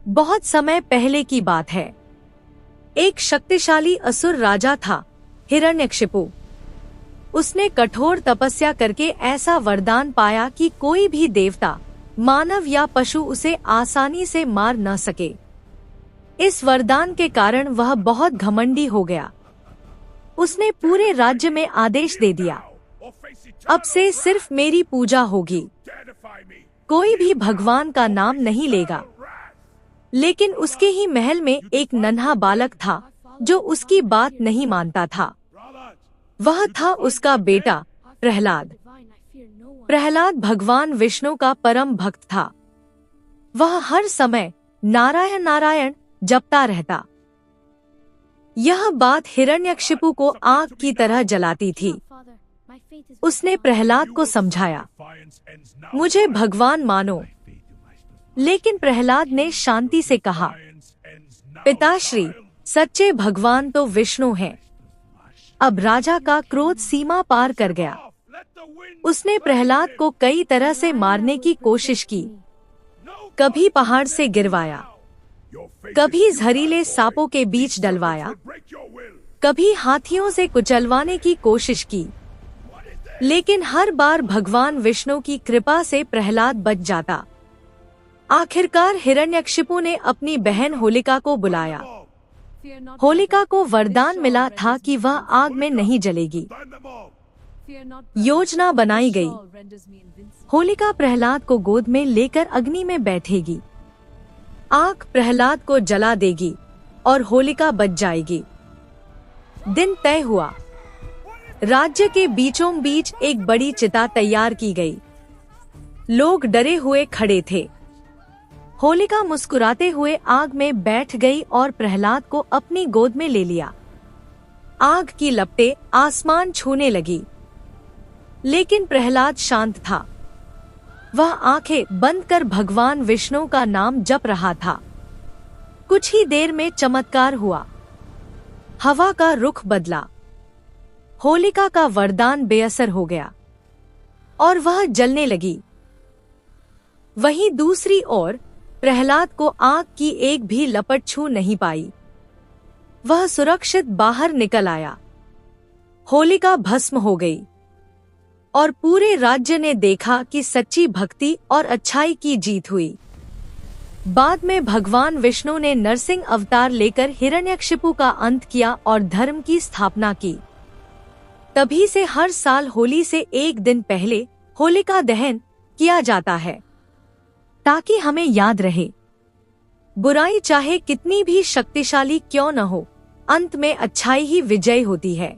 बहुत समय पहले की बात है। एक शक्तिशाली असुर राजा था, हिरण्यकशिपु। उसने कठोर तपस्या करके ऐसा वरदान पाया कि कोई भी देवता, मानव या पशु उसे आसानी से मार न सके। इस वरदान के कारण वह बहुत घमंडी हो गया। उसने पूरे राज्य में आदेश दे दिया, अब से सिर्फ मेरी पूजा होगी, कोई भी भगवान का नाम नहीं लेगा। लेकिन उसके ही महल में एक नन्हा बालक था जो उसकी बात नहीं मानता था। वह था उसका बेटा प्रहलाद। प्रहलाद भगवान विष्णु का परम भक्त था। वह हर समय नारायण नारायण जपता रहता। यह बात हिरण्यकशिपु को आग की तरह जलाती थी। उसने प्रहलाद को समझाया, मुझे भगवान मानो। लेकिन प्रहलाद ने शांति से कहा, पिताश्री, सच्चे भगवान तो विष्णु हैं। अब राजा का क्रोध सीमा पार कर गया। उसने प्रहलाद को कई तरह से मारने की कोशिश की। कभी पहाड़ से गिरवाया, कभी जहरीले सांपों के बीच डलवाया, कभी हाथियों से कुचलवाने की कोशिश की। लेकिन हर बार भगवान विष्णु की कृपा से प्रहलाद बच जाता। आखिरकार हिरण्यकशिपु ने अपनी बहन होलिका को बुलाया। होलिका को वरदान मिला था कि वह आग में नहीं जलेगी। योजना बनाई गई। होलिका प्रहलाद को गोद में लेकर अग्नि में बैठेगी। आग प्रहलाद को जला देगी और होलिका बच जाएगी। दिन तय हुआ। राज्य के बीचों बीच एक बड़ी चिता तैयार की गई। लोग डरे हुए खड़े थे। होलिका मुस्कुराते हुए आग में बैठ गई और प्रहलाद को अपनी गोद में ले लिया। आग की लपटें आसमान छूने लगी। लेकिन प्रहलाद शांत था। वह आंखें बंद कर भगवान विष्णु का नाम जप रहा था। कुछ ही देर में चमत्कार हुआ। हवा का रुख बदला। होलिका का वरदान बेअसर हो गया और वह जलने लगी। वहीं दूसरी ओर प्रहलाद को आग की एक भी लपट छू नहीं पाई। वह सुरक्षित बाहर निकल आया। होलिका भस्म हो गई और पूरे राज्य ने देखा कि सच्ची भक्ति और अच्छाई की जीत हुई। बाद में भगवान विष्णु ने नरसिंह अवतार लेकर हिरण्यकशिपु का अंत किया और धर्म की स्थापना की। तभी से हर साल होली से एक दिन पहले होलिका दहन किया जाता है, ताकि हमें याद रहे, बुराई चाहे कितनी भी शक्तिशाली क्यों न हो, अंत में अच्छाई ही विजय होती है।